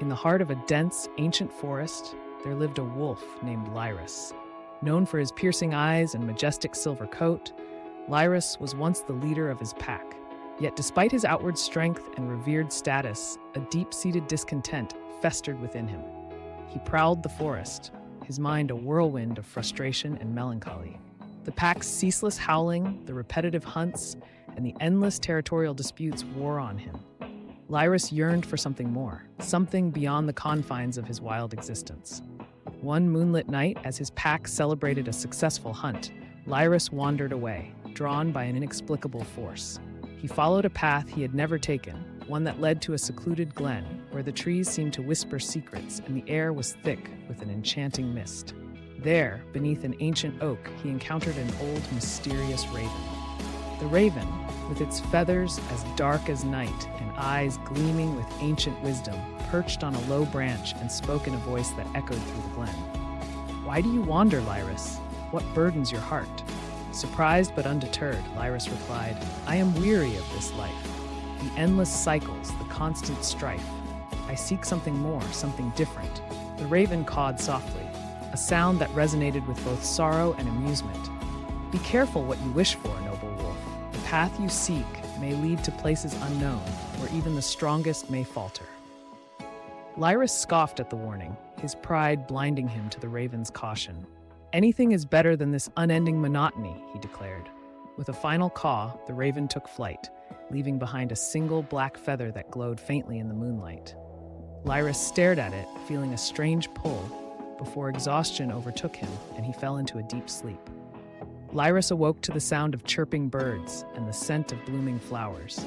In the heart of a dense, ancient forest, there lived a wolf named Lyrus. Known for his piercing eyes and majestic silver coat, Lyrus was once the leader of his pack. Yet despite his outward strength and revered status, a deep-seated discontent festered within him. He prowled the forest, his mind a whirlwind of frustration and melancholy. The pack's ceaseless howling, the repetitive hunts, and the endless territorial disputes wore on him. Lyrus yearned for something more, something beyond the confines of his wild existence. One moonlit night, as his pack celebrated a successful hunt, Lyrus wandered away, drawn by an inexplicable force. He followed a path he had never taken, one that led to a secluded glen, where the trees seemed to whisper secrets and the air was thick with an enchanting mist. There, beneath an ancient oak, he encountered an old, mysterious raven. The raven, with its feathers as dark as night and eyes gleaming with ancient wisdom, perched on a low branch and spoke in a voice that echoed through the glen. "Why do you wander, Lyrus? What burdens your heart?" Surprised but undeterred, Lyrus replied, "I am weary of this life. The endless cycles, the constant strife. I seek something more, something different." The raven cawed softly, a sound that resonated with both sorrow and amusement. "Be careful what you wish for, noble wolf. The path you seek may lead to places unknown, where even the strongest may falter." Lyrus scoffed at the warning, his pride blinding him to the raven's caution. "Anything is better than this unending monotony," he declared. With a final caw, the raven took flight, leaving behind a single black feather that glowed faintly in the moonlight. Lyrus stared at it, feeling a strange pull, before exhaustion overtook him and he fell into a deep sleep. Lyrus awoke to the sound of chirping birds and the scent of blooming flowers.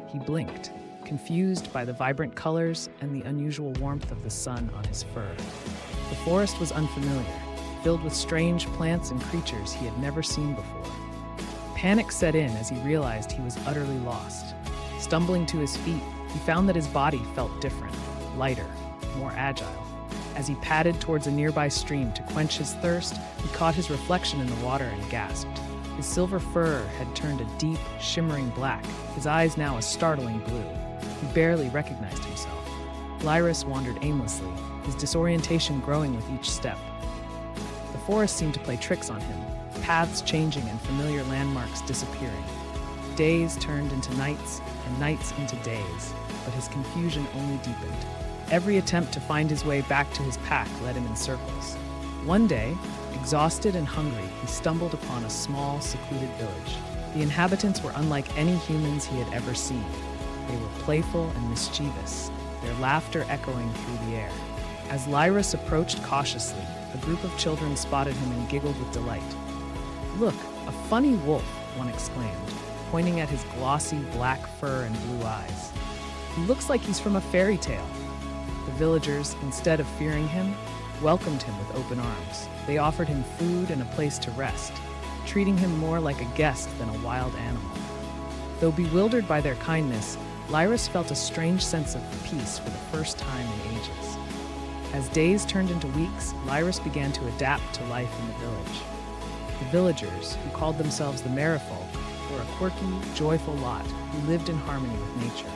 He blinked, confused by the vibrant colors and the unusual warmth of the sun on his fur. The forest was unfamiliar, filled with strange plants and creatures he had never seen before. Panic set in as he realized he was utterly lost. Stumbling to his feet, he found that his body felt different, lighter, more agile. As he padded towards a nearby stream to quench his thirst, he caught his reflection in the water and gasped. His silver fur had turned a deep, shimmering black, his eyes now a startling blue. He barely recognized himself. Lyrus wandered aimlessly, his disorientation growing with each step. The forest seemed to play tricks on him, paths changing and familiar landmarks disappearing. Days turned into nights, and nights into days, but his confusion only deepened. Every attempt to find his way back to his pack led him in circles. One day, exhausted and hungry, he stumbled upon a small, secluded village. The inhabitants were unlike any humans he had ever seen. They were playful and mischievous, their laughter echoing through the air. As Lyrus approached cautiously, a group of children spotted him and giggled with delight. "Look, a funny wolf," one exclaimed, pointing at his glossy black fur and blue eyes. "He looks like he's from a fairy tale." The villagers, instead of fearing him, welcomed him with open arms. They offered him food and a place to rest, treating him more like a guest than a wild animal. Though bewildered by their kindness, Lyrus felt a strange sense of peace for the first time in ages. As days turned into weeks, Lyrus began to adapt to life in the village. The villagers, who called themselves the Merrifolk, were a quirky, joyful lot who lived in harmony with nature.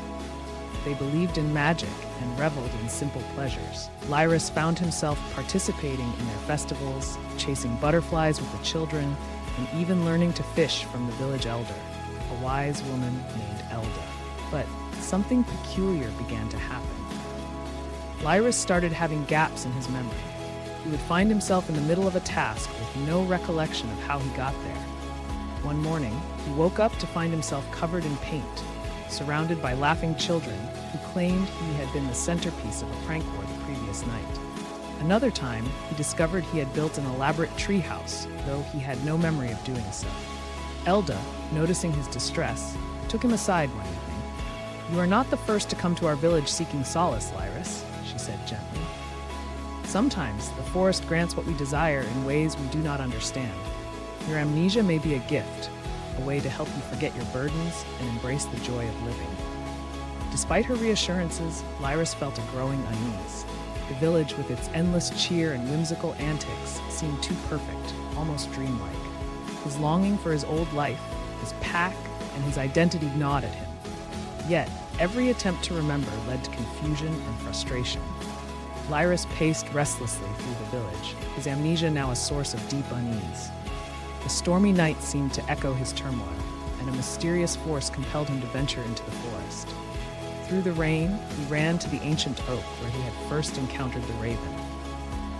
They believed in magic and reveled in simple pleasures. Lyrus found himself participating in their festivals, chasing butterflies with the children, and even learning to fish from the village elder, a wise woman named Elda. But something peculiar began to happen. Lyrus started having gaps in his memory. He would find himself in the middle of a task with no recollection of how he got there. One morning, he woke up to find himself covered in paint, surrounded by laughing children who claimed he had been the centerpiece of a prank war the previous night. Another time, he discovered he had built an elaborate treehouse, though he had no memory of doing so. Elda, noticing his distress, took him aside one evening. "You are not the first to come to our village seeking solace, Lyrus," she said gently. "Sometimes the forest grants what we desire in ways we do not understand. Your amnesia may be a gift, a way to help you forget your burdens and embrace the joy of living." Despite her reassurances, Lyrus felt a growing unease. The village, with its endless cheer and whimsical antics, seemed too perfect, almost dreamlike. His longing for his old life, his pack, and his identity gnawed at him. Yet, every attempt to remember led to confusion and frustration. Lyrus paced restlessly through the village, his amnesia now a source of deep unease. The stormy night seemed to echo his turmoil, and a mysterious force compelled him to venture into the forest. Through the rain, he ran to the ancient oak where he had first encountered the raven.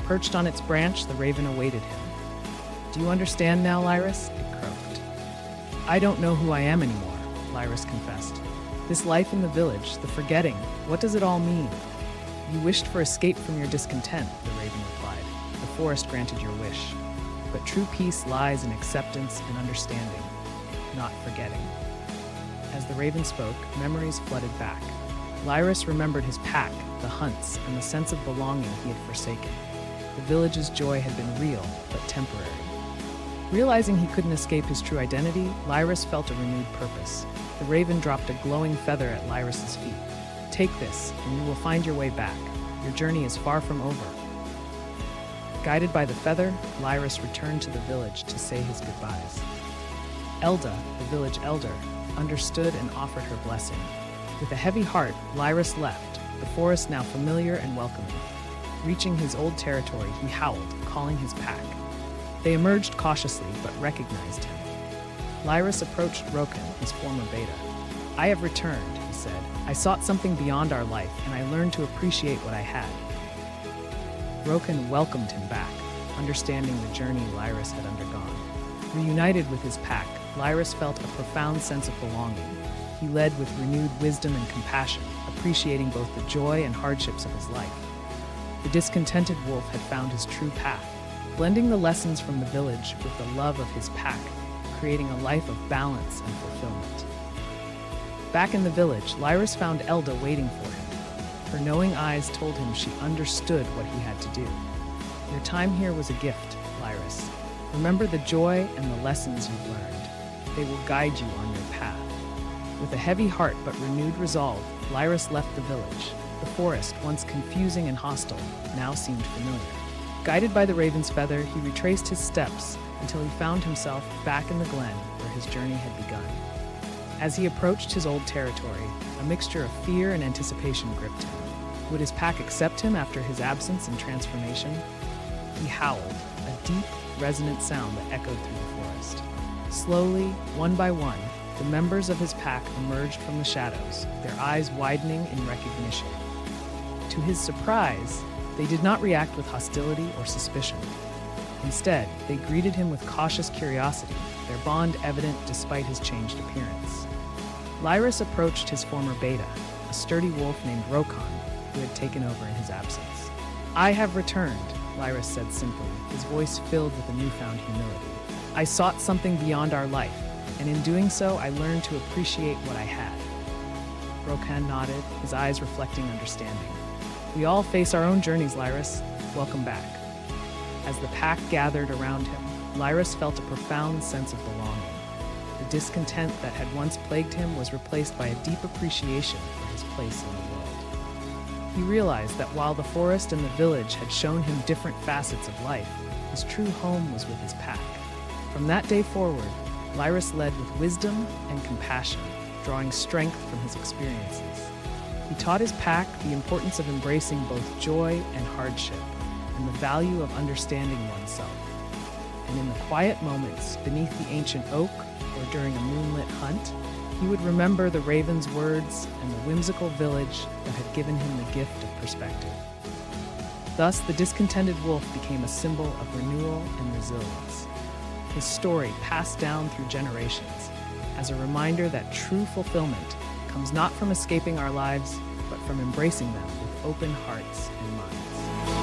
Perched on its branch, the raven awaited him. "Do you understand now, Lyrus?" it croaked. "I don't know who I am anymore," Lyrus confessed. "This life in the village, the forgetting, what does it all mean?" "You wished for escape from your discontent," the raven replied. "The forest granted your wish. But true peace lies in acceptance and understanding, not forgetting." As the raven spoke, memories flooded back. Lyrus remembered his pack, the hunts, and the sense of belonging he had forsaken. The village's joy had been real, but temporary. Realizing he couldn't escape his true identity, Lyrus felt a renewed purpose. The raven dropped a glowing feather at Lyrus's feet. "Take this, and you will find your way back. Your journey is far from over." Guided by the feather, Lyrus returned to the village to say his goodbyes. Elda, the village elder, understood and offered her blessing. With a heavy heart, Lyrus left, the forest now familiar and welcoming. Reaching his old territory, he howled, calling his pack. They emerged cautiously, but recognized him. Lyrus approached Rokan, his former beta. "I have returned," he said. "I sought something beyond our life, and I learned to appreciate what I had." Rokan welcomed him back, understanding the journey Lyrus had undergone. Reunited with his pack, Lyrus felt a profound sense of belonging. He led with renewed wisdom and compassion, appreciating both the joy and hardships of his life. The discontented wolf had found his true path, blending the lessons from the village with the love of his pack, creating a life of balance and fulfillment. Back in the village, Lyrus found Elda waiting for him. Her knowing eyes told him she understood what he had to do. "Your time here was a gift, Lyrus. Remember the joy and the lessons you've learned. They will guide you on your path." With a heavy heart but renewed resolve, Lyrus left the village. The forest, once confusing and hostile, now seemed familiar. Guided by the raven's feather, he retraced his steps until he found himself back in the glen where his journey had begun. As he approached his old territory, a mixture of fear and anticipation gripped him. Would his pack accept him after his absence and transformation? He howled, a deep, resonant sound that echoed through the forest. Slowly, one by one, the members of his pack emerged from the shadows, their eyes widening in recognition. To his surprise, they did not react with hostility or suspicion. Instead, they greeted him with cautious curiosity, their bond evident despite his changed appearance. Lyrus approached his former beta, a sturdy wolf named Rokan, who had taken over in his absence. "I have returned," Lyrus said simply, his voice filled with a newfound humility. "I sought something beyond our life, and in doing so, I learned to appreciate what I had." Rokan nodded, his eyes reflecting understanding. "We all face our own journeys, Lyrus. Welcome back." As the pack gathered around him, Lyrus felt a profound sense of belonging. The discontent that had once plagued him was replaced by a deep appreciation for his place in the world. He realized that while the forest and the village had shown him different facets of life, his true home was with his pack. From that day forward, Lyrus led with wisdom and compassion, drawing strength from his experiences. He taught his pack the importance of embracing both joy and hardship, and the value of understanding oneself. And in the quiet moments beneath the ancient oak or during a moonlit hunt, he would remember the raven's words and the whimsical village that had given him the gift of perspective. Thus, the discontented wolf became a symbol of renewal and resilience. His story passed down through generations as a reminder that true fulfillment comes not from escaping our lives, but from embracing them with open hearts and minds.